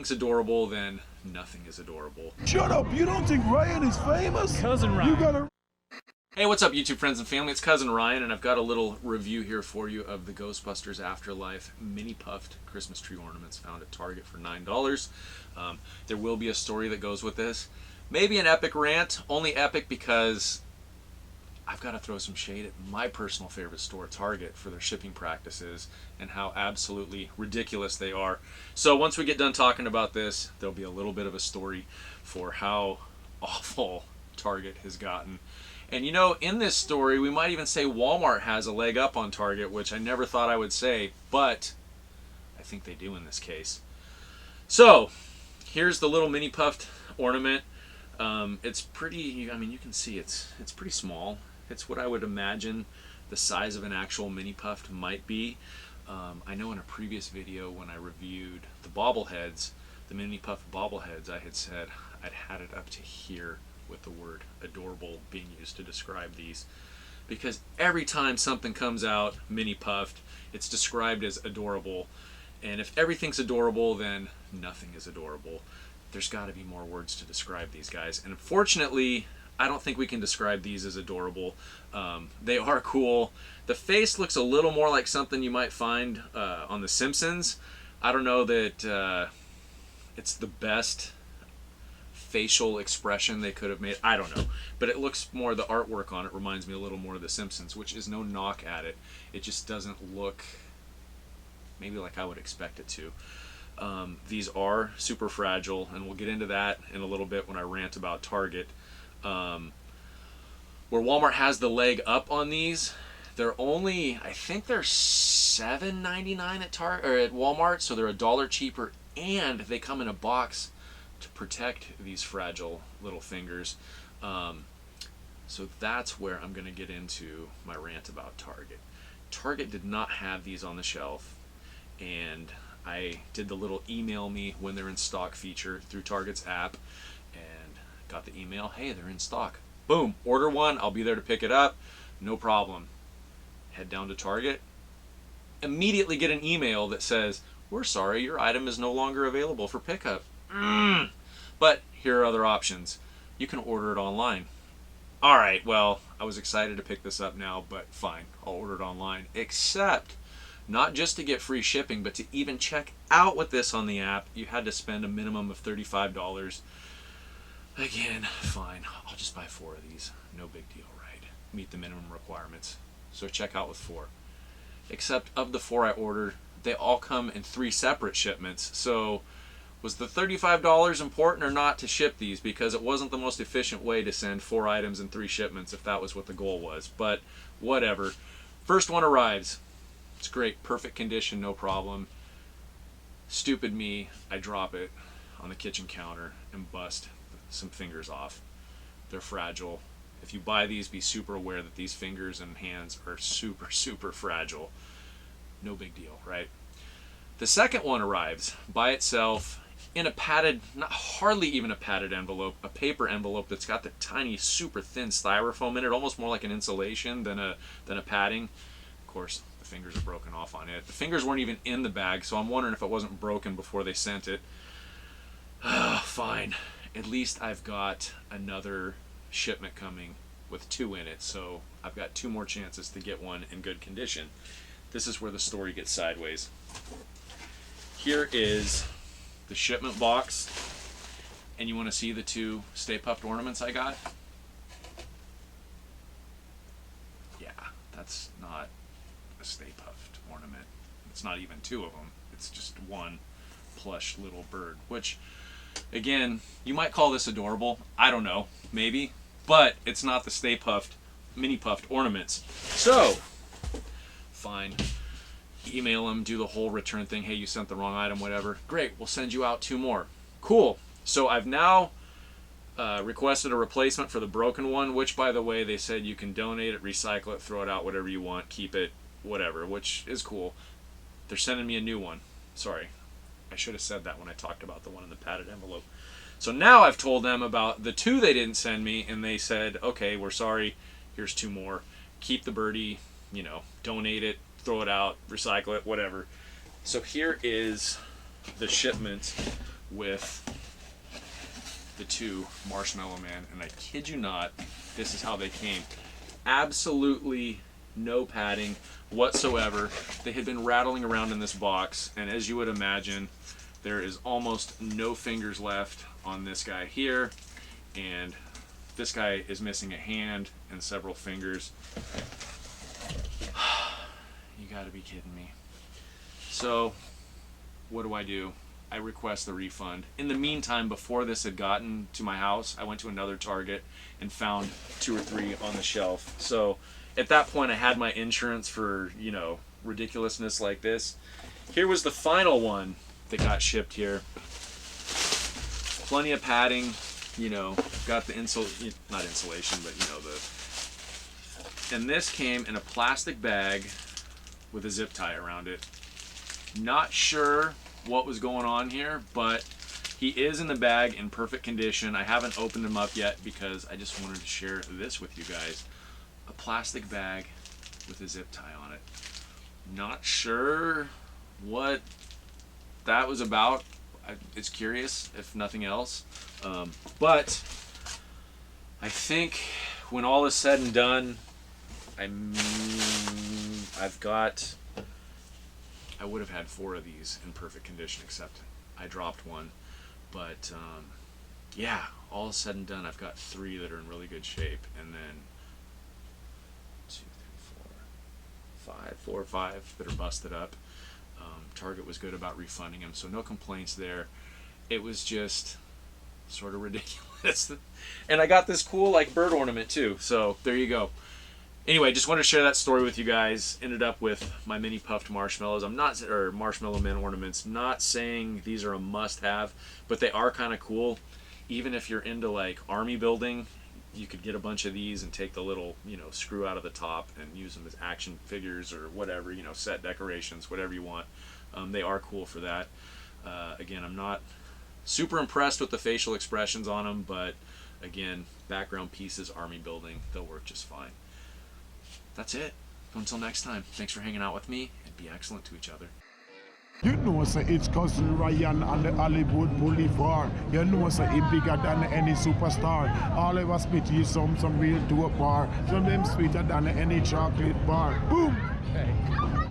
It's adorable, then nothing is adorable. Shut up! You don't think Ryan is famous? Cousin Ryan. You gotta... Hey, what's up, YouTube friends and family? It's Cousin Ryan, and I've got a little review here for you of the Ghostbusters Afterlife mini puffed Christmas tree ornaments found at Target for $9. There will be a story that goes with this. Maybe an epic rant, only epic because I've got to throw some shade at my personal favorite store, Target, for their shipping practices and how absolutely ridiculous they are. So once we get done talking about this, there'll be a little bit of a story for how awful Target has gotten. And you know, in this story, we might even say Walmart has a leg up on Target, which I never thought I would say, but I think they do in this case. So, here's the little mini puffed ornament. It's pretty, I mean, you can see it's pretty small. It's what I would imagine the size of an actual mini puffed might be. I know in a previous video when I reviewed the bobbleheads, the mini puffed bobbleheads, I had said I'd had it up to here with the word adorable being used to describe these, because every time something comes out mini puffed, it's described as adorable, and if everything's adorable, then nothing is adorable. There's got to be more words to describe these guys, and unfortunately I don't think we can describe these as adorable. They are cool. The face looks a little more like something you might find on The Simpsons. I don't know that it's the best facial expression they could have made. I don't know, but it looks more, the artwork on it reminds me a little more of The Simpsons, which is no knock at it. It just doesn't look maybe like I would expect it to. These are super fragile, and we'll get into that in a little bit when I rant about Target. Where Walmart has the leg up on these, they're only, I think they're $7.99 at Target or at Walmart, so they're $1 cheaper, and they come in a box to protect these fragile little fingers. So that's where I'm going to get into my rant about Target. Target did not have these on the shelf, and I did the little email me when they're in stock feature through Target's app, and got the email, hey, they're in stock. Boom, order one, I'll be there to pick it up, no problem. Head down to Target, immediately get an email that says, we're sorry, your item is no longer available for pickup. But here are other options. You can order it online. Alright, well, I was excited to pick this up now, but fine, I'll order it online. Except, not just to get free shipping, but to even check out with this on the app, you had to spend a minimum of $35. Again, fine, I'll just buy 4 of these. No big deal, right? Meet the minimum requirements. So check out with 4. Except of the 4 I ordered, they all come in 3 separate shipments. So was the $35 important or not to ship these? Because it wasn't the most efficient way to send 4 items in 3 shipments if that was what the goal was. But whatever. First one arrives. It's great, perfect condition, no problem. Stupid me, I drop it on the kitchen counter and bust some fingers off. They're fragile. If you buy these, be super aware that these fingers and hands are super, super fragile. No big deal, right? The second one arrives by itself in a padded, not hardly even a padded envelope, a paper envelope that's got the tiny, super thin styrofoam in it, almost more like an insulation than a padding. Of course, the fingers are broken off on it. The fingers weren't even in the bag, so I'm wondering if it wasn't broken before they sent it. Fine. At least I've got another shipment coming with 2 in it, so I've got 2 more chances to get one in good condition. This is where the story gets sideways. Here is the shipment box, and you want to see the 2 Stay Puft ornaments I got? Yeah, that's not a Stay Puft ornament. It's not even 2 of them. It's just one plush little bird, which, again, you might call this adorable. I don't know, maybe, but it's not the Stay Puft mini puffed ornaments. So, fine. Email them, do the whole return thing. Hey, you sent the wrong item, whatever. Great, we'll send you out 2 more. Cool. So I've now requested a replacement for the broken one, which, by the way, they said you can donate it, recycle it, throw it out, whatever you want, keep it, whatever, which is cool. They're sending me a new one. Sorry, I should have said that when I talked about the one in the padded envelope. So now I've told them about the 2 they didn't send me, and they said, okay, we're sorry, here's 2 more. Keep the birdie, you know, donate it, throw it out, recycle it, whatever. So here is the shipment with the two Marshmallow Man, and I kid you not, this is how they came. Absolutely no padding whatsoever. They had been rattling around in this box, and as you would imagine, there is almost no fingers left on this guy here, and this guy is missing a hand and several fingers. You gotta be kidding me. So, what do? I request the refund. In the meantime, before this had gotten to my house, I went to another Target and found 2 or 3 on the shelf. So, at that point, I had my insurance for, you know, ridiculousness like this. Here was the final one that got shipped here. Plenty of padding, you know, got the not insulation, but you know, and this came in a plastic bag with a zip tie around it. Not sure what was going on here, but he is in the bag in perfect condition. I haven't opened him up yet because I just wanted to share this with you guys. A plastic bag with a zip tie on it. Not sure what that was about. It's curious, if nothing else. But I think when all is said and done, I would have had 4 of these in perfect condition, except I dropped one. But yeah, all is said and done, I've got 3 that are in really good shape, and then 4 or 5 that are busted up. Target was good about refunding them, so no complaints there. It was just sort of ridiculous. And I got this cool like bird ornament too, so there you go. Anyway, just wanted to share that story with you guys. Ended up with my mini puffed marshmallows. Or Marshmallow Man ornaments. Not saying these are a must-have, but they are kind of cool. Even if you're into like army building, you could get a bunch of these and take the little, you know, screw out of the top and use them as action figures or whatever, you know, set decorations, whatever you want. They are cool for that. Again, I'm not super impressed with the facial expressions on them, but again, background pieces, army building, they'll work just fine. That's it. Until next time, thanks for hanging out with me, and be excellent to each other. You know, sir, it's cousin Ryan on the Hollywood Boulevard. You know, sir, he bigger than any superstar. All I was spit is some real dope bar. Some them sweeter than any chocolate bar. Boom! Hey.